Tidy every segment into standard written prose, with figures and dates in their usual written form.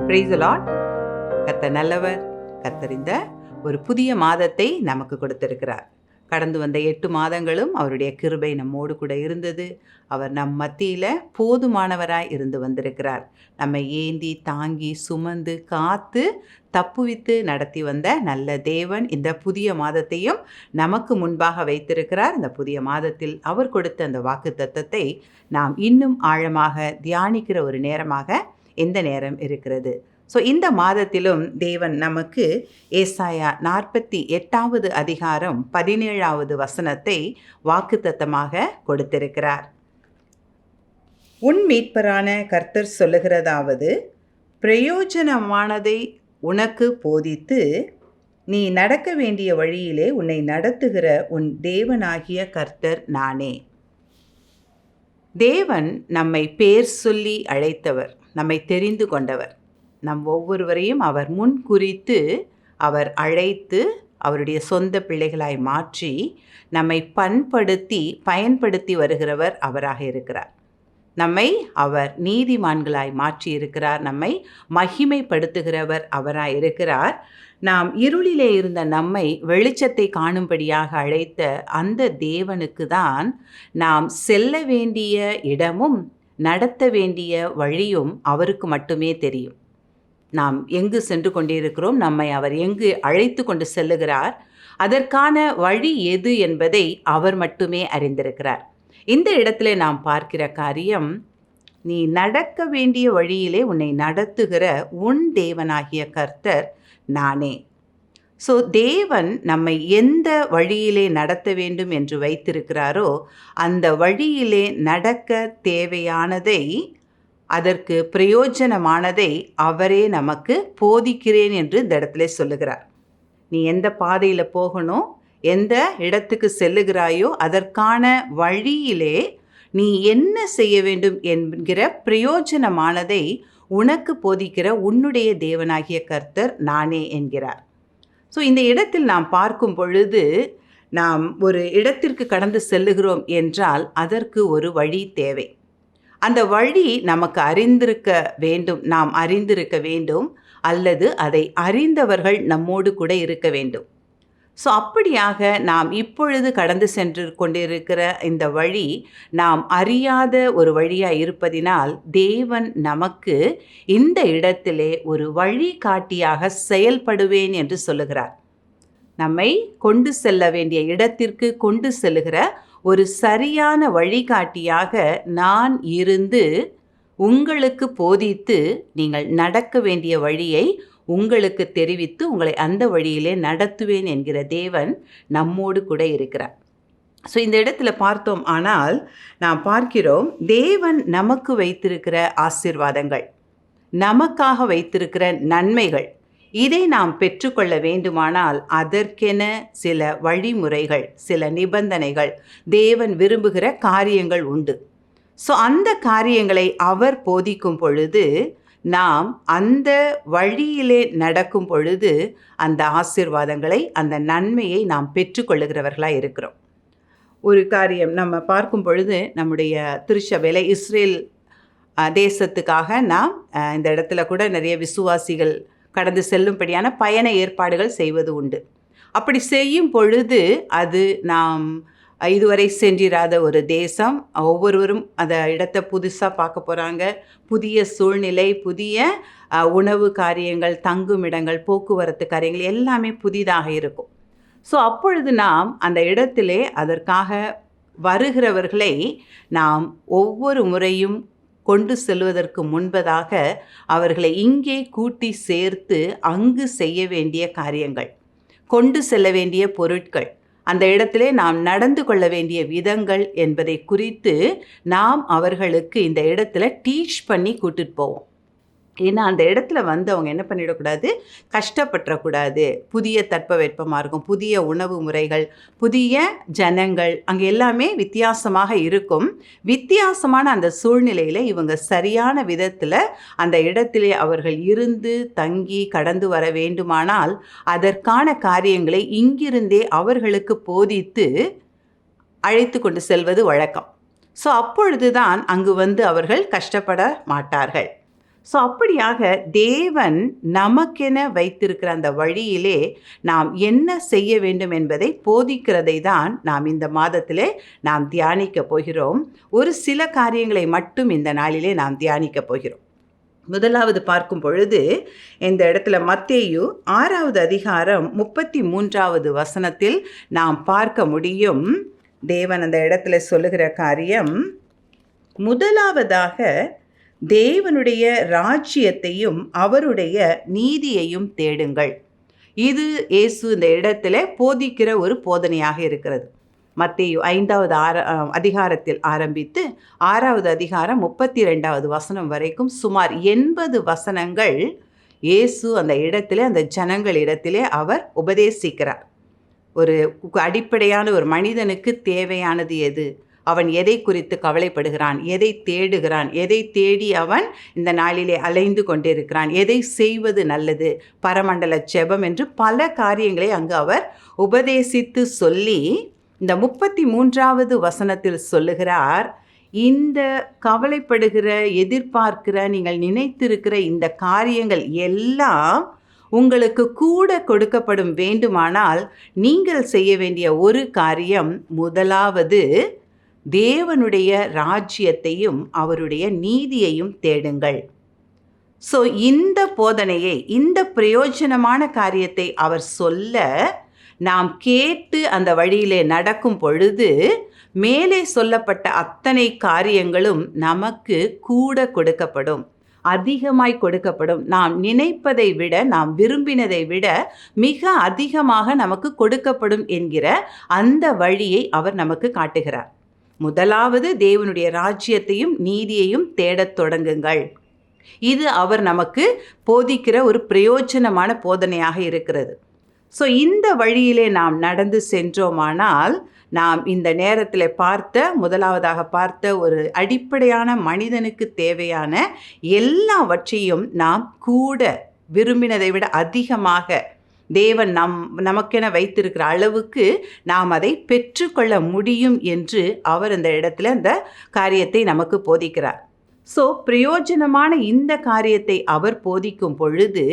Praise the Lord. கர்த்தர் நல்லவர். கர்த்தர் இந்த ஒரு புதிய மாதத்தை நமக்கு கொடுத்திருக்கிறார். கடந்து வந்த 8 மாதங்களும் அவருடைய கிருபை நம்மோடு கூட இருந்தது. அவர் நம் மத்தியில் போதுமானவராய் இருந்து வந்திருக்கிறார். நம்மை ஏந்தி தாங்கி சுமந்து காத்து தப்புவித்து நடத்தி வந்த நல்ல தேவன் இந்த புதிய மாதத்தையும் நமக்கு முன்பாக வைத்திருக்கிறார். இந்த புதிய மாதத்தில் அவர் கொடுத்த அந்த வாக்குத்தத்தத்தை நாம் இன்னும் ஆழமாக தியானிக்கிற ஒரு நேரமாக இந்த நேரம் இருக்கிறது. ஸோ இந்த மாதத்திலும் தேவன் நமக்கு ஏசாயா 48வது அதிகாரம் 17வது வசனத்தை வாக்குத்தத்தமாக கொடுத்திருக்கிறார். உன் மீட்பரான கர்த்தர் சொல்லுகிறதாவது, பிரயோஜனமானதை உனக்கு போதித்து நீ நடக்க வேண்டிய வழியிலே உன்னை நடத்துகிற உன் தேவனாகிய கர்த்தர் நானே. தேவன் நம்மை பேர் சொல்லி அழைத்தவர், நம்மை தெரிந்து கொண்டவர். நம் ஒவ்வொருவரையும் அவர் முன் குறித்து அவர் அழைத்து அவருடைய சொந்த பிள்ளைகளாய் மாற்றி நம்மை பண்படுத்தி பயன்படுத்தி வருகிறவர் அவராக இருக்கிறார். நம்மை அவர் நீதிமான்களாய் மாற்றி இருக்கிறார். நம்மை மகிமைப்படுத்துகிறவர் அவராய் இருக்கிறார். நாம் இருளிலே இருந்த நம்மை வெளிச்சத்தை காணும்படியாக அழைத்த அந்த தேவனுக்கு தான் நாம் செல்ல வேண்டிய இடமும் நடத்த வேண்டிய வழியும் அவருக்கு மட்டுமே தெரியும். நாம் எங்கு சென்று கொண்டிருக்கிறோம், நம்மை அவர் எங்கு அழைத்து கொண்டு செல்லுகிறார், அதற்கான வழி எது என்பதை அவர் மட்டுமே அறிந்திருக்கிறார். இந்த இடத்துல நாம் பார்க்கிற காரியம், நீ நடக்க வேண்டிய வழியிலே உன்னை நடத்துகிற உன் தேவனாகிய கர்த்தர் நானே. ஸோ தேவன் நம்மை எந்த வழியிலே நடத்த வேண்டும் என்று வைத்திருக்கிறாரோ அந்த வழியிலே நடக்க தேவையானதை, அதற்கு பிரயோஜனமானதை அவரே நமக்கு போதிக்கிறேன் என்று இந்த இடத்துல சொல்லுகிறார். நீ எந்த பாதையில் போகணும், எந்த இடத்துக்கு செல்லுகிறாயோ அதற்கான வழியிலே நீ என்ன செய்ய வேண்டும் என்கிற பிரயோஜனமானதை உனக்கு போதிக்கிற உன்னுடைய தேவனாகிய கர்த்தர் நானே என்கிறார். ஸோ இந்த இடத்தில் நாம் பார்க்கும் பொழுது, நாம் ஒரு இடத்திற்கு கடந்து செல்லுகிறோம் என்றால் அதற்கு ஒரு வழி தேவை. அந்த வழி நமக்கு அறிந்திருக்க வேண்டும், நாம் அறிந்திருக்க வேண்டும், அல்லது அதை அறிந்தவர்கள் நம்மோடு கூட இருக்க வேண்டும். ஸோ அப்படியாக நாம் இப்பொழுது கடந்து சென்று கொண்டிருக்கிற இந்த வழி நாம் அறியாத ஒரு வழியாக இருப்பதினால் தேவன் நமக்கு இந்த இடத்திலே ஒரு வழிகாட்டியாக செயல்படுவேன் என்று சொல்லுகிறார். நம்மை கொண்டு செல்ல வேண்டிய இடத்திற்கு கொண்டு செல்லுகிற ஒரு சரியான வழிகாட்டியாக நான் இருந்து உங்களுக்கு போதித்து நீங்கள் நடக்க வேண்டிய வழியை உங்களுக்கு தெரிவித்து உங்களை அந்த வழியிலே நடத்துவேன் என்கிற தேவன் நம்மோடு கூட இருக்கிறார். ஸோ இந்த இடத்துல பார்த்தோம் ஆனால் நாம் பார்க்கிறோம், தேவன் நமக்கு வைத்திருக்கிற ஆசீர்வாதங்கள், நமக்காக வைத்திருக்கிற நன்மைகள், இதை நாம் பெற்றுக்கொள்ள வேண்டுமானால் அதற்கென சில வழிமுறைகள், சில நிபந்தனைகள், தேவன் விரும்புகிற காரியங்கள் உண்டு. ஸோ அந்த காரியங்களை அவர் போதிக்கும் பொழுது நாம் அந்த வழியிலே நடக்கும் பொழுது அந்த ஆசீர்வாதங்களை, அந்த நன்மையை நாம் பெற்றுக்கொள்ளுகிறவர்களாக இருக்கிறோம். ஒரு காரியம் நம்ம பார்க்கும் பொழுது, நம்முடைய திருச்சபையில் இஸ்ரேல் தேசத்துக்காக நாம் இந்த இடத்துல கூட நிறைய விசுவாசிகள் கடந்து செல்லும்படியான பயண ஏற்பாடுகள் செய்வது உண்டு. அப்படி செய்யும் பொழுது அது நாம் இதுவரை சென்றிராத ஒரு தேசம். ஒவ்வொருவரும் அந்த இடத்தை புதுசாக பார்க்க போகிறாங்க. புதிய சூழ்நிலை, புதிய உணவு காரியங்கள், தங்குமிடங்கள், போக்குவரத்து காரியங்கள் எல்லாமே புதிதாக இருக்கும். ஸோ அப்பொழுது நாம் அந்த இடத்திலே அதற்காக வருகிறவர்களை நாம் ஒவ்வொரு முறையும் கொண்டு செல்வதற்கு முன்பதாக அவர்களை இங்கே கூட்டி சேர்த்து அங்கு செய்ய வேண்டிய காரியங்கள், கொண்டு செல்ல வேண்டிய பொருட்கள், அந்த இடத்திலே நாம் நடந்து கொள்ள வேண்டிய விதங்கள் என்பதை குறித்து நாம் அவர்களுக்கு இந்த இடத்துல டீச் பண்ணி கூட்டிட்டு போவோம். ஏன்னா அந்த இடத்துல வந்து அவங்க என்ன பண்ணிடக்கூடாது, கஷ்டப்பட்டுறக்கூடாது. புதிய தட்பவெப்பமாக இருக்கும், புதிய உணவு முறைகள், புதிய ஜனங்கள், அங்கே எல்லாமே வித்தியாசமாக இருக்கும். வித்தியாசமான அந்த சூழ்நிலையில் இவங்க சரியான விதத்தில் அந்த இடத்திலே அவர்கள் இருந்து தங்கி கடந்து வர வேண்டுமானால் அதற்கான காரியங்களை இங்கிருந்தே அவர்களுக்கு போதித்து அழைத்து கொண்டு செல்வது வழக்கம். ஸோ அப்பொழுது தான் அங்கு வந்து அவர்கள் கஷ்டப்பட மாட்டார்கள். ஸோ அப்படியாக தேவன் நமக்கென வைத்திருக்கிற அந்த வழியிலே நாம் என்ன செய்ய வேண்டும் என்பதை போதிக்கிறதை தான் நாம் இந்த மாதத்திலே நாம் தியானிக்க போகிறோம். ஒரு சில காரியங்களை மட்டும் இந்த நாளிலே நாம் தியானிக்க போகிறோம். முதலாவது பார்க்கும் பொழுது இந்த இடத்துல மத்தேயு 6வது அதிகாரம் 33வது வசனத்தில் நாம் பார்க்க முடியும். தேவன் அந்த இடத்துல சொல்லுகிற காரியம், முதலாவதாக தேவனுடைய ராஜ்யத்தையும் அவருடைய நீதியையும் தேடுங்கள். இது இயேசு இந்த இடத்துல போதிக்கிற ஒரு போதனையாக இருக்கிறது. மத்தேயு 5வது அதிகாரத்தில் ஆரம்பித்து 6வது அதிகாரம் 32வது வசனம் வரைக்கும் சுமார் 80 வசனங்கள் இயேசு அந்த இடத்திலே, அந்த ஜனங்களிடத்திலே அவர் உபதேசிக்கிறார். ஒரு அடிப்படையான ஒரு மனிதனுக்கு தேவையானது எது, அவன் எதை குறித்து கவலைப்படுகிறான், எதை தேடுகிறான், எதை தேடி அவன் இந்த நாளிலே அலைந்து கொண்டிருக்கிறான், எதை செய்வது நல்லது, பரமண்டல ஜெபம் என்று பல காரியங்களை அங்கு அவர் உபதேசித்து சொல்லி இந்த 33வது வசனத்தில் சொல்லுகிறார், இந்த கவலைப்படுகிற, எதிர்பார்க்கிற, நீங்கள் நினைத்திருக்கிற இந்த காரியங்கள் எல்லாம் உங்களுக்கு கூட கொடுக்கப்படும் வேண்டுமானால் நீங்கள் செய்ய வேண்டிய ஒரு காரியம், முதலாவது தேவனுடைய ராஜ்யத்தையும் அவருடைய நீதியையும் தேடுங்கள். ஸோ இந்த போதனையை, இந்த பிரயோஜனமான காரியத்தை அவர் சொல்ல நாம் கேட்டு அந்த வழியிலே நடக்கும் பொழுது மேலே சொல்லப்பட்ட அத்தனை காரியங்களும் நமக்கு கூட கொடுக்கப்படும், அதிகமாய் கொடுக்கப்படும். நாம் நினைப்பதை விட, நாம் விரும்பினதை விட மிக அதிகமாக நமக்கு கொடுக்கப்படும் என்கிற அந்த வழியை அவர் நமக்கு காட்டுகிறார். முதலாவது தேவனுடைய ராஜ்யத்தையும் நீதியையும் தேடத் தொடங்குங்கள். இது அவர் நமக்கு போதிக்கிற ஒரு பிரயோஜனமான போதனையாக இருக்கிறது. ஸோ இந்த வழியிலே நாம் நடந்து சென்றோமானால் நாம் இந்த நேரத்தில் முதலாவதாக பார்த்த ஒரு அடிப்படையான மனிதனுக்கு தேவையான எல்லாவற்றையும் நாம் கூட விரும்பினதை விட அதிகமாக தேவன் நமக்கென வைத்திருக்கிற அளவுக்கு நாம் அதை பெற்றுக்கொள்ள முடியும் என்று அவர் இந்த இடத்துல அந்த காரியத்தை நமக்கு போதிக்கிறார். ஸோ பிரயோஜனமான இந்த காரியத்தை அவர் போதிக்கும் பொழுது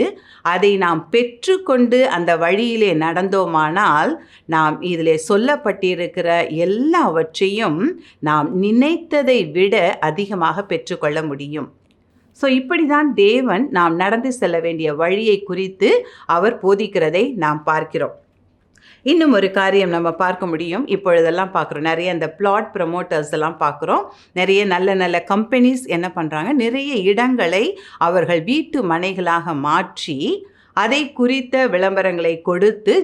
அதை நாம் பெற்றுக்கொண்டு அந்த வழியிலே நடந்தோமானால் நாம் இதிலே சொல்லப்பட்டிருக்கிற எல்லாவற்றையும் நாம் நினைத்ததை விட அதிகமாக பெற்றுக்கொள்ள முடியும். ஸோ இப்படி தான் தேவன் நாம் நடந்து செல்ல வேண்டிய வழியை குறித்து அவர் போதிக்கிறதை நாம் பார்க்கிறோம். இன்னும் ஒரு காரியம் நம்ம பார்க்க முடியும். இப்பொழுதெல்லாம் பார்க்குறோம், நிறைய இந்த பிளாட் ப்ரமோட்டர்ஸ் எல்லாம் பார்க்குறோம். நிறைய நல்ல நல்ல கம்பெனிஸ் என்ன பண்ணுறாங்க, நிறைய இடங்களை அவர்கள் வீட்டு மனைகளாக மாற்றி அதை குறித்த விளம்பரங்களை கொடுத்து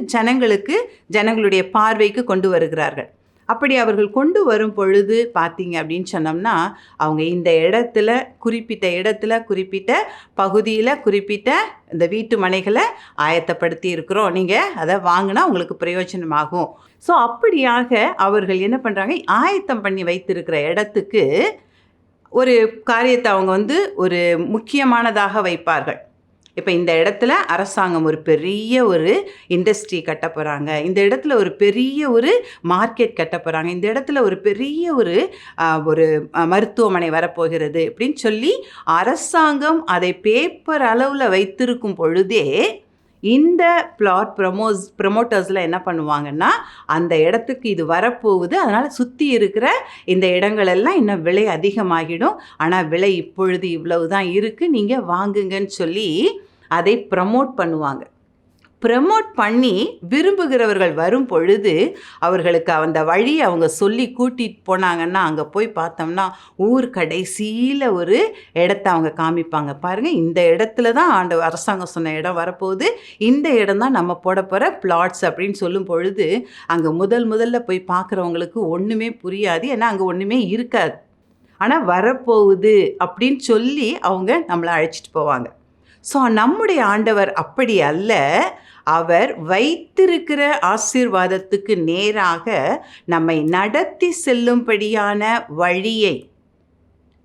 ஜனங்களுடைய பார்வைக்கு கொண்டு வருகிறார்கள். அப்படி அவர்கள் கொண்டு வரும் பொழுது பார்த்தீங்க அப்படின்னு சொன்னோம்னா, அவங்க இந்த இடத்துல குறிப்பிட்ட பகுதியில் குறிப்பிட்ட இந்த வீட்டு மனைகளை ஆயத்தப்படுத்தி இருக்கிறோம், நீங்கள் அதை வாங்கினா உங்களுக்கு பிரயோஜனமாகும். ஸோ அப்படியாக அவர்கள் என்ன பண்ணுறாங்க, ஆயத்தம் பண்ணி வைத்திருக்கிற இடத்துக்கு ஒரு காரியத்தை அவங்க ஒரு முக்கியமானதாக வைப்பார்கள். இப்போ இந்த இடத்துல அரசாங்கம் ஒரு பெரிய ஒரு இண்டஸ்ட்ரி கட்ட போகிறாங்க, இந்த இடத்துல ஒரு பெரிய ஒரு மார்க்கெட் கட்ட போகிறாங்க, இந்த இடத்துல ஒரு பெரிய ஒரு மருத்துவமனை வரப்போகிறது அப்படின்னு சொல்லி அரசாங்கம் அதை பேப்பர் அளவில் வைத்திருக்கும் பொழுதே இந்த பிளாட் ப்ரமோட்டர்ஸில் என்ன பண்ணுவாங்கன்னா, அந்த இடத்துக்கு இது வரப்போகுது, அதனால் சுற்றி இருக்கிற இந்த இடங்களெல்லாம் இன்னும் விலை அதிகமாகிடும், ஆனால் விலை இப்பொழுது இவ்வளவு தான் இருக்குது, நீங்கள் வாங்குங்கன்னு சொல்லி அதை ப்ரமோட் பண்ணுவாங்க. ப்ரமோட் பண்ணி விரும்புகிறவர்கள் வரும் பொழுது அவர்களுக்கு அந்த வழியை அவங்க சொல்லி கூட்டிகிட்டு போனாங்கன்னா, அங்கே போய் பார்த்தோம்னா ஊர் கடைசியில் ஒரு இடத்த அவங்க காமிப்பாங்க. பாருங்கள், இந்த இடத்துல தான் அரசாங்கம் சொன்ன இடம் வரப்போகுது, இந்த இடம் தான் நம்ம போட போகிற பிளாட்ஸ் அப்படின்னு சொல்லும் பொழுது அங்கே முதல்ல போய் பார்க்குறவங்களுக்கு ஒன்றுமே புரியாது, ஏன்னா அங்கே ஒன்றுமே இருக்காது. ஆனால் வரப்போகுது அப்படின்னு சொல்லி அவங்க நம்மளை அழைச்சிட்டு போவாங்க. ஸோ நம்முடைய ஆண்டவர் அப்படி அல்ல, அவர் வைத்திருக்கிற ஆசீர்வாதத்துக்கு நேராக நம்மை நடத்தி செல்லும்படியான வழியை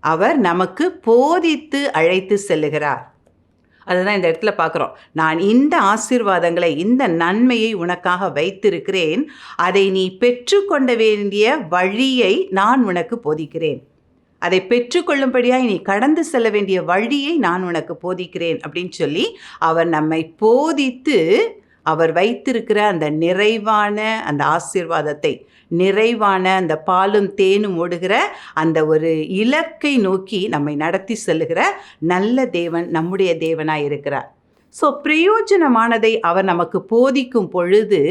அவர் நமக்கு போதித்து அழைத்து செல்லுகிறார். அதுதான் இந்த இடத்துல பார்க்குறோம். நான் இந்த ஆசீர்வாதங்களை, இந்த நன்மையை உனக்காக வைத்திருக்கிறேன், அதை நீ பெற்றுக்கொண்ட வேண்டிய வழியை நான் உனக்கு போதிக்கிறேன். அதை பெற்றுக்கொள்ளும்படியாய் நீ கடந்து செல்ல வேண்டிய வழியை நான் உனக்கு போதிக்கிறேன் அப்படின்னு சொல்லி அவர் நம்மை போதித்து அவர் வைத்திருக்கிற அந்த நிறைவான அந்த ஆசீர்வாதத்தை, நிறைவான அந்த பாலும் தேனும் ஓடுகிற அந்த ஒரு இலக்கை நோக்கி நம்மை நடத்தி செல்லுகிற நல்ல தேவன் நம்முடைய தேவனாய் இருக்கிறார். ஸோ பிரயோஜனமானதை அவர் நமக்கு போதிக்கும் பொழுது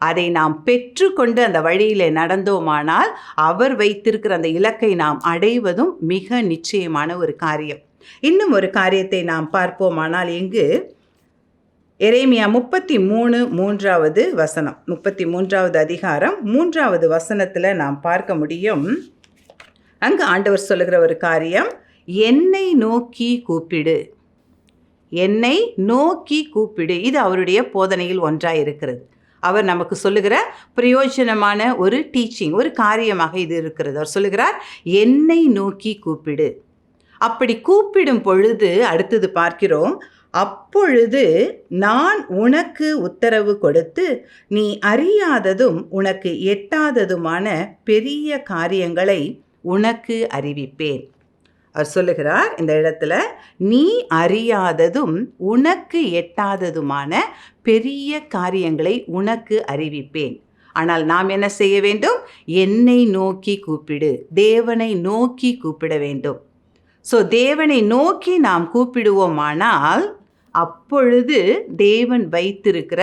அதை நாம் பெற்றுக்கொண்டு அந்த வழியில் நடந்தோமானால் அவர் வைத்திருக்கிற அந்த இலக்கை நாம் அடைவதும் மிக நிச்சயமான ஒரு காரியம். இன்னும் ஒரு காரியத்தை நாம் பார்ப்போமானால் இங்கு எரேமியா 33:3 வசனம், 33வது அதிகாரம் 3வது வசனத்தில் நாம் பார்க்க முடியும். அங்கு ஆண்டவர் சொல்லுகிற ஒரு காரியம், என்னை நோக்கி கூப்பிடு, என்னை நோக்கி கூப்பிடு. இது அவருடைய போதனையில் ஒன்றாக இருக்கிறது. அவர் நமக்கு சொல்லுகிற பிரயோஜனமான ஒரு டீச்சிங், ஒரு காரியமாக இது இருக்கிறது. அவர் சொல்லுகிறார், என்னை நோக்கி கூப்பிடு. அப்படி கூப்பிடும் பொழுது அடுத்தது பார்க்கிறோம், அப்பொழுது நான் உனக்கு உத்தரவு கொடுத்து நீ அறியாததும் உனக்கு எட்டாததுமான பெரிய காரியங்களை உனக்கு அறிவிப்பேன். அவர் சொல்லுகிறார் இந்த இடத்துல, நீ அறியாததும் உனக்கு எட்டாததுமான பெரிய காரியங்களை உனக்கு அறிவிப்பேன். ஆனால் நாம் என்ன செய்ய வேண்டும்? என்னை நோக்கி கூப்பிடு, தேவனை நோக்கி கூப்பிட வேண்டும். ஸோ தேவனை நோக்கி நாம் கூப்பிடுவோமானால் அப்பொழுது தேவன் வைத்திருக்கிற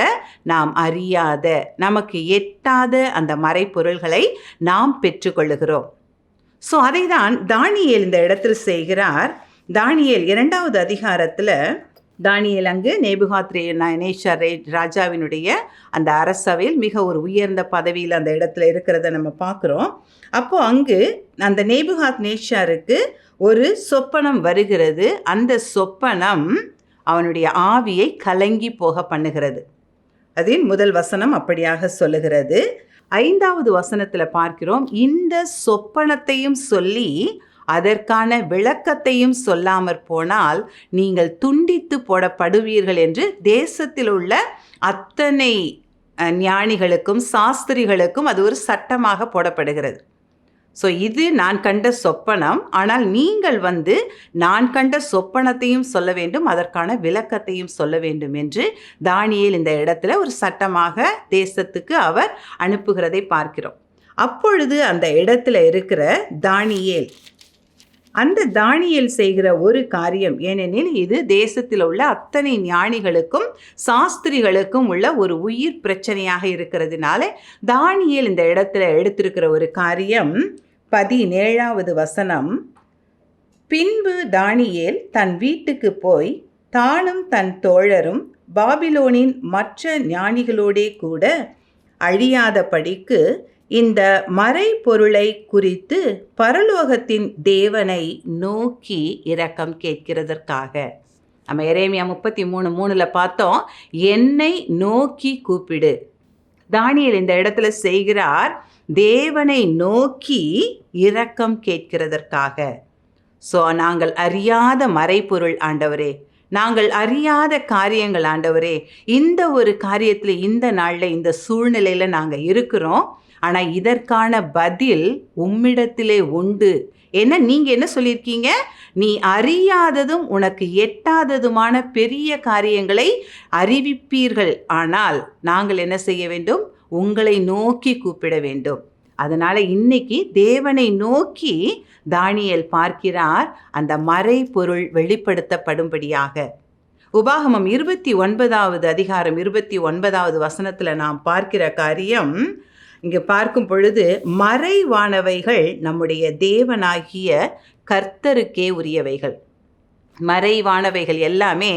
நாம் அறியாத, நமக்கு எட்டாத அந்த மறைப்பொருள்களை நாம் பெற்றுக்கொள்ளுகிறோம். ஸோ அதை தான் தானியேல் இந்த இடத்தில் செய்கிறார். தானியேல் 2வது அதிகாரத்தில் தானியேல் அங்கு நேபுகாத்நேச்சார் ராஜாவினுடைய அந்த அரசவையில் மிக ஒரு உயர்ந்த பதவியில் அந்த இடத்துல இருக்கிறத நம்ம பார்க்குறோம். அப்போது அங்கு அந்த நேபுகாத்நேச்சாருக்கு ஒரு சொப்பனம் வருகிறது. அந்த சொப்பனம் அவனுடைய ஆவியை கலங்கி போக பண்ணுகிறது. அதில் முதல் வசனம் அப்படியாக சொல்லுகிறது. 5வது வசனத்தில் பார்க்கிறோம், இந்த சொப்பனத்தையும் சொல்லி அதற்கான விளக்கத்தையும் சொல்லாமற் போனால் நீங்கள் துண்டித்து போடப்படுவீர்கள் என்று தேசத்தில் உள்ள அத்தனை ஞானிகளுக்கும் சாஸ்திரிகளுக்கும் அது ஒரு சட்டமாக போடப்படுகிறது. ஸோ இது நான் கண்ட சொப்பனம், ஆனால் நீங்கள் நான் கண்ட சொப்பனத்தையும் சொல்ல வேண்டும், அதற்கான விளக்கத்தையும் சொல்ல வேண்டும் என்று தானியேல் இந்த இடத்துல ஒரு சட்டமாக தேசத்துக்கு அவர் அனுப்புகிறதை பார்க்கிறோம். அப்பொழுது அந்த இடத்துல இருக்கிற தானியேல், அந்த தானியேல் செய்கிற ஒரு காரியம், ஏனெனில் இது தேசத்தில் உள்ள அத்தனை ஞானிகளுக்கும் சாஸ்திரிகளுக்கும் உள்ள ஒரு உயிர் பிரச்சனையாக இருக்கிறதுனால தானியேல் இந்த இடத்துல எடுத்திருக்கிற ஒரு காரியம் 17வது வசனம், பின்பு தானியேல் தன் வீட்டுக்கு போய் தானும் தன் தோழரும் பாபிலோனின் மற்ற ஞானிகளோடே கூட அழியாதபடிக்கு இந்த மறைபொருளை குறித்து பரலோகத்தின் தேவனை நோக்கி இரக்கம் கேட்கிறதற்காக. நம்ம எரேமியா 33:3 பார்த்தோம், என்னை நோக்கி கூப்பிடு. தானியேல் இந்த இடத்துல செய்கிறார், தேவனை நோக்கி இரக்கம் கேட்கிறதற்காக. ஸோ நாங்கள் அறியாத மறைபொருள் ஆண்டவரே, நாங்கள் அறியாத காரியங்கள் ஆண்டவரே, இந்த ஒரு காரியத்தில் இந்த நாளில் இந்த சூழ்நிலையில் நாங்கள் இருக்கிறோம், ஆனால் இதற்கான பதில் உம்மிடத்திலே உண்டு. ஏன்னா நீங்கள் என்ன சொல்லியிருக்கீங்க? நீ அறியாததும் உனக்கு எட்டாததுமான பெரிய காரியங்களை அறிவிப்பீர்கள். ஆனால் நாங்கள் என்ன செய்ய வேண்டும்? உங்களை நோக்கி கூப்பிட வேண்டும். அதனால் இன்னைக்கு தேவனை நோக்கி தானியேல் பார்க்கிறார், அந்த மறைபொருள் வெளிப்படுத்தப்படும்படியாக. உபாகமம் 29வது அதிகாரம் 29வது வசனத்தில் நாம் பார்க்கிற காரியம், இங்கே பார்க்கும் பொழுது மறைவானவைகள் நம்முடைய தேவனாகிய கர்த்தருக்கே உரியவைகள். மறைவானவைகள் எல்லாமே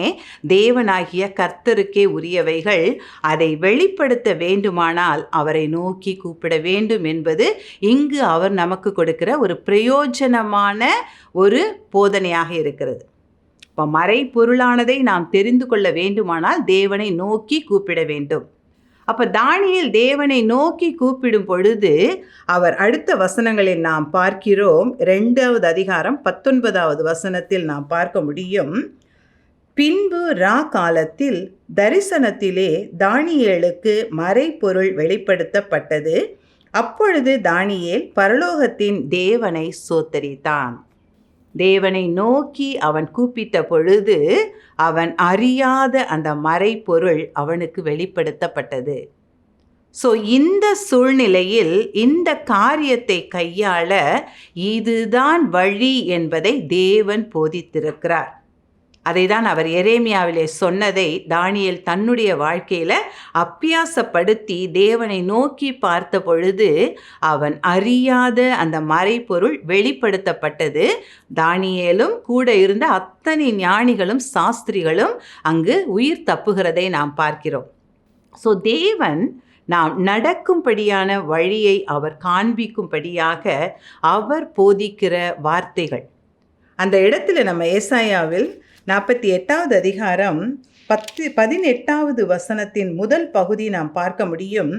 தேவனாகிய கர்த்தருக்கே உரியவைகள். அதை வெளிப்படுத்த வேண்டுமானால் அவரை நோக்கி கூப்பிட வேண்டும் என்பது இங்கு அவர் நமக்கு கொடுக்கிற ஒரு பிரயோஜனமான ஒரு போதனையாக இருக்கிறது. இப்போ மறைபொருளானதை நாம் தெரிந்து கொள்ள வேண்டுமானால் தேவனை நோக்கி கூப்பிட வேண்டும். அப்போ தானியேல் தேவனை நோக்கி கூப்பிடும் பொழுது அவர் அடுத்த வசனங்களில் நாம் பார்க்கிறோம். 2வது அதிகாரம் 19வது வசனத்தில் நாம் பார்க்க முடியும், பின்பு காலத்தில் தரிசனத்திலே தானியேலுக்கு மறைபொருள் வெளிப்படுத்தப்பட்டது. அப்பொழுது தானியேல் பரலோகத்தின் தேவனை ஸ்தோத்தரித்தான். தேவனை நோக்கி அவன் கூப்பிட்ட பொழுது அவன் அறியாத அந்த மறைபொருள் அவனுக்கு வெளிப்படுத்தப்பட்டது. ஸோ இந்த சூழ்நிலையில் இந்த காரியத்தை கையாள இதுதான் வழி என்பதை தேவன் போதித்திருக்கிறார். அதை தான் அவர் எரேமியாவிலே சொன்னதை தானியேல் தன்னுடைய வாழ்க்கையில் அப்பியாசப்படுத்தி தேவனை நோக்கி பார்த்த பொழுது அவன் அறியாத அந்த மறைபொருள் வெளிப்படுத்தப்பட்டது. தானியேலும் கூட இருந்த அத்தனை ஞானிகளும் சாஸ்திரிகளும் அங்கு உயிர் தப்புகிறதை நாம் பார்க்கிறோம். ஸோ தேவன் நாம் நடக்கும்படியான வழியை அவர் காண்பிக்கும்படியாக அவர் போதிக்கிற வார்த்தைகள். அந்த இடத்துல நம்ம ஏசாயாவில் 48வது அதிகாரம் 18வது வசனத்தின் முதல் பகுதி நாம் பார்க்க முடியும்.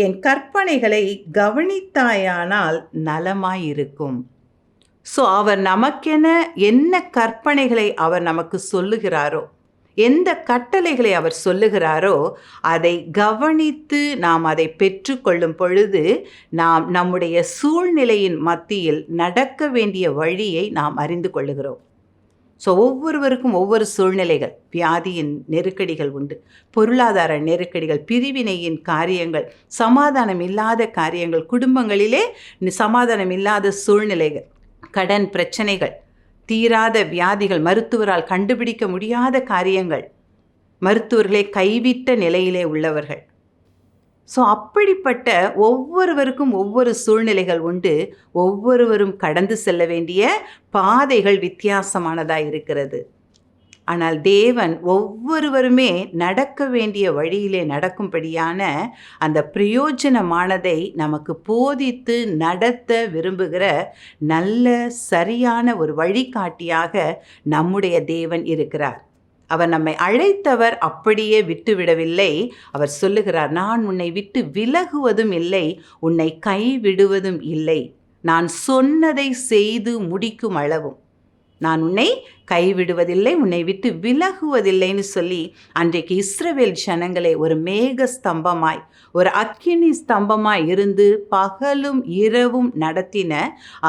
என் கற்பனைகளை கவனித்தாயானால் நலமாயிருக்கும். ஸோ அவர் நமக்கென என்ன கற்பனைகளை அவர் நமக்கு சொல்லுகிறாரோ, எந்த கட்டளைகளை அவர் சொல்லுகிறாரோ அதை கவனித்து நாம் அதை பெற்றுக்கொள்ளும் பொழுது நாம் நம்முடைய சூழ்நிலையின் மத்தியில் நடக்க வேண்டிய வழியை நாம் அறிந்து கொள்ளுகிறோம். ஸோ ஒவ்வொருவருக்கும் ஒவ்வொரு சூழ்நிலைகள், வியாதியின் நெருக்கடிகள் உண்டு, பொருளாதார நெருக்கடிகள், பிரிவினையின் காரியங்கள், சமாதானம் இல்லாத காரியங்கள், குடும்பங்களிலே சமாதானம் இல்லாத சூழ்நிலைகள், கடன் பிரச்சனைகள், தீராத வியாதிகள், மருத்துவரால் கண்டுபிடிக்க முடியாத காரியங்கள், மருத்துவர்களை கைவிட்ட நிலையிலே உள்ளவர்கள். ஸோ அப்படிப்பட்ட ஒவ்வொருவருக்கும் ஒவ்வொரு சூழ்நிலைகள் உண்டு. ஒவ்வொருவரும் கடந்து செல்ல வேண்டிய பாதைகள் வித்தியாசமானதாக இருக்கிறது. ஆனால் தேவன் ஒவ்வொருவருமே நடக்க வேண்டிய வழியிலே நடக்கும்படியான அந்த பிரயோஜனமானதை நமக்கு போதித்து நடத்த விரும்புகிற நல்ல சரியான ஒரு வழிகாட்டியாக நம்முடைய தேவன் இருக்கிறார். அவர் நம்மை அழைத்தவர் அப்படியே விட்டுவிடவில்லை. அவர் சொல்லுகிறார், நான் உன்னை விட்டு விலகுவதும் இல்லை, உன்னை கைவிடுவதும் இல்லை, நான் சொன்னதை செய்து முடிக்கும் அளவும் நான் உன்னை கைவிடுவதில்லை, உன்னை விட்டு விலகுவதில்லைன்னு சொல்லி அன்றைக்கு இஸ்ரவேல் ஜனங்களை ஒரு மேக ஸ்தம்பமாய், ஒரு அக்கினி ஸ்தம்பமாய் இருந்து பகலும் இரவும் நடத்தின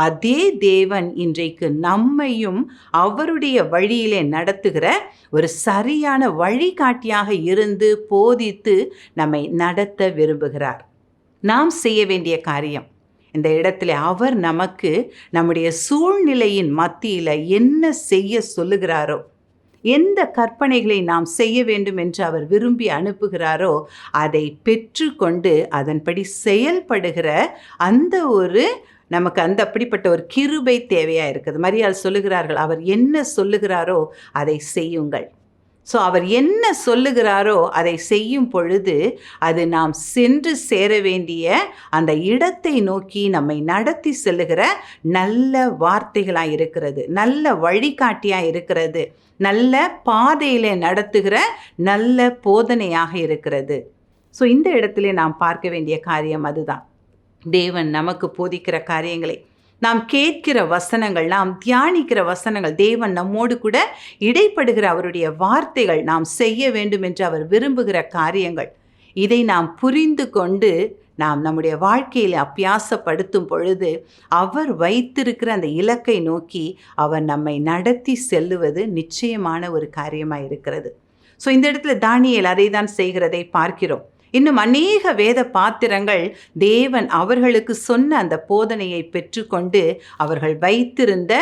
அதே தேவன் இன்றைக்கு நம்மையும் அவருடைய வழியிலே நடத்துகிற ஒரு சரியான வழிகாட்டியாக இருந்து போதித்து நம்மை நடத்த விரும்புகிறார். நாம் செய்ய வேண்டிய காரியம், இந்த இடத்துல அவர் நமக்கு நம்முடைய சூழ்நிலையின் மத்தியில் என்ன செய்ய சொல்லுகிறாரோ, எந்த கற்பனைகளை நாம் செய்ய வேண்டும் என்று அவர் விரும்பி அனுப்புகிறாரோ அதை பெற்றுக்கொண்டு அதன்படி செயல்படுகிற அந்த ஒரு நமக்கு அந்த அப்படிப்பட்ட ஒரு கிருபை தேவையாக இருக்குது. மரியாள் சொல்லுகிறார்கள், அவர் என்ன சொல்லுகிறாரோ அதை செய்யுங்கள். ஸோ அவர் என்ன சொல்லுகிறாரோ அதை செய்யும் பொழுது அது நாம் சென்று சேர வேண்டிய அந்த இடத்தை நோக்கி நம்மை நடத்தி செல்லுகிற நல்ல வார்த்தைகளாக இருக்கிறது, நல்ல வழிகாட்டியாக இருக்கிறது, நல்ல பாதையில் நடத்துகிற நல்ல போதனையாக இருக்கிறது. ஸோ இந்த இடத்துல நாம் பார்க்க வேண்டிய காரியம் அதுதான். தேவன் நமக்கு போதிக்கிற காரியங்களை, நாம் கேட்கிற வசனங்கள், நாம் தியானிக்கிற வசனங்கள், தேவன் நம்மோடு கூட இடைப்படுகிற அவருடைய வார்த்தைகள், நாம் செய்ய வேண்டும் என்று அவர் விரும்புகிற காரியங்கள், இதை நாம் புரிந்து கொண்டு நாம் நம்முடைய வாழ்க்கையில் அபியாசப்படுத்தும் பொழுது அவர் வைத்திருக்கிற அந்த இலக்கை நோக்கி அவர் நம்மை நடத்தி செல்லுவது நிச்சயமான ஒரு காரியமாக இருக்கிறது. ஸோ இந்த இடத்துல தானியேல் அதை தான் செய்கிறதை பார்க்கிறோம். இன்னும் அநேக வேத பாத்திரங்கள் தேவன் அவர்களுக்கு சொன்ன அந்த போதனையை பெற்றுக்கொண்டு அவர்கள் வைத்திருந்த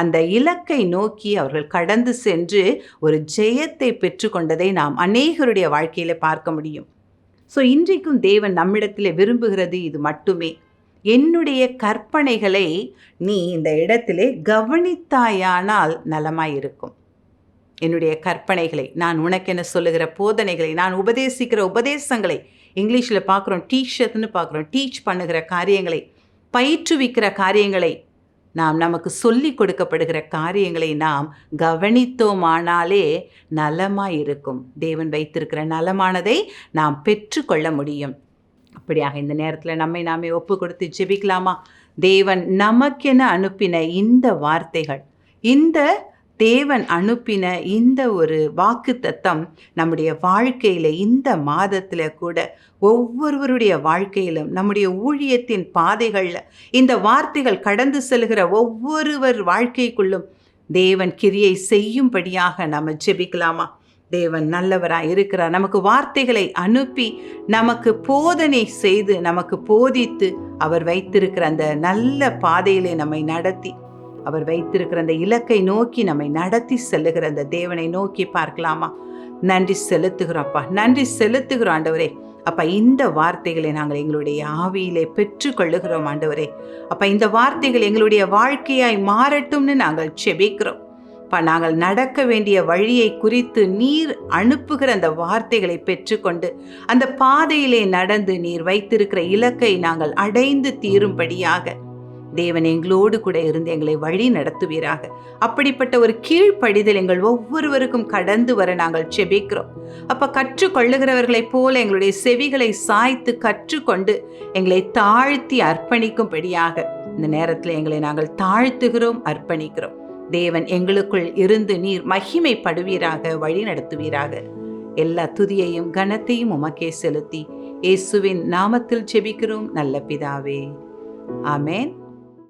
அந்த இலக்கை நோக்கி அவர்கள் கடந்து சென்று ஒரு ஜெயத்தை பெற்றுக்கொண்டதை நாம் அநேகருடைய வாழ்க்கையில் பார்க்க முடியும். ஸோ இன்றைக்கும் தேவன் நம்மிடத்தில் விரும்புகிறது இது மட்டுமே. என்னுடைய கற்பனைகளை நீ இந்த இடத்திலே கவனித்தாயானால் நலமாயிருக்கும். என்னுடைய கற்பனைகளை, நான் உனக்கென சொல்லுகிற போதனைகளை, நான் உபதேசிக்கிற உபதேசங்களை, இங்கிலீஷில் பார்க்குறோம் டீச்சர்னு பார்க்குறோம், டீச் பண்ணுகிற காரியங்களை, பயிற்றுவிக்கிற காரியங்களை, நமக்கு சொல்லி கொடுக்கப்படுகிற காரியங்களை நாம் கவனித்தோமானாலே நலமாக இருக்கும். தேவன் வைத்திருக்கிற நலமானதை நாம் பெற்றுக்கொள்ள முடியும். அப்படியாக இந்த நேரத்தில் நம்மை நாமே ஒப்பு கொடுத்து ஜெபிக்கலாமா? தேவன் நமக்கென அனுப்பின இந்த வார்த்தைகள், இந்த தேவன் அனுப்பின இந்த ஒரு வாக்குத்தத்தம் நம்முடைய வாழ்க்கையில் இந்த மாதத்தில் கூட ஒவ்வொருவருடைய வாழ்க்கையிலும் நம்முடைய ஊழியத்தின் பாதைகளில் இந்த வார்த்தைகள் கடந்து செல்கிற ஒவ்வொருவர் வாழ்க்கைக்குள்ளும் தேவன் கிரியை செய்யும்படியாக நம்ம ஜெபிக்கலாமா? தேவன் நல்லவராய் இருக்கிறார். நமக்கு வார்த்தைகளை அனுப்பி நமக்கு போதனை செய்து நமக்கு போதித்து அவர் வைத்திருக்கிற அந்த நல்ல பாதையிலே நம்மை நடத்தி அவர் வைத்திருக்கிற அந்த இலக்கை நோக்கி நம்மை நடத்தி செல்லுகிற அந்த தேவனை நோக்கி பார்க்கலாமா? நன்றி செலுத்துகிறோம் அப்பா, நன்றி செலுத்துகிறோம் ஆண்டவரே. அப்பா, இந்த வார்த்தைகளை நாங்கள் எங்களுடைய ஆவியிலே பெற்றுக்கொள்ளுகிறோம் ஆண்டவரே. அப்பா, இந்த வார்த்தைகள் எங்களுடைய வாழ்க்கையாய் மாறட்டும்னு நாங்கள் செபிக்கிறோம். நாங்கள் நடக்க வேண்டிய வழியை குறித்து நீர் அனுப்புகிற அந்த வார்த்தைகளை பெற்றுக்கொண்டு அந்த பாதையிலே நடந்து நீர் வைத்திருக்கிற இலக்கை நாங்கள் அடைந்து தீரும்படியாக தேவன் எங்களோடு கூட இருந்து எங்களை வழி நடத்துவீராக. அப்படிப்பட்ட ஒரு கீழ்ப்படிதல் எங்கள் ஒவ்வொருவருக்கும் கடந்து வர நாங்கள் செபிக்கிறோம். அப்ப கற்றுக்கொள்ளுகிறவர்களைப் போல எங்களுடைய செவிகளை சாய்த்து கற்றுக்கொண்டு எங்களை தாழ்த்தி அர்ப்பணிக்கும்படியாக இந்த நேரத்தில் எங்களை நாங்கள் தாழ்த்துகிறோம், அர்ப்பணிக்கிறோம். தேவன் எங்களுக்குள் இருந்து நீர் மகிமைப்படுவீராக, வழி நடத்துவீராக. எல்லா துதியையும் கனத்தையும் உமக்கே செலுத்தி இயேசுவின் நாமத்தில் ஜெபிக்கிறோம் நல்ல பிதாவே. ஆமென்.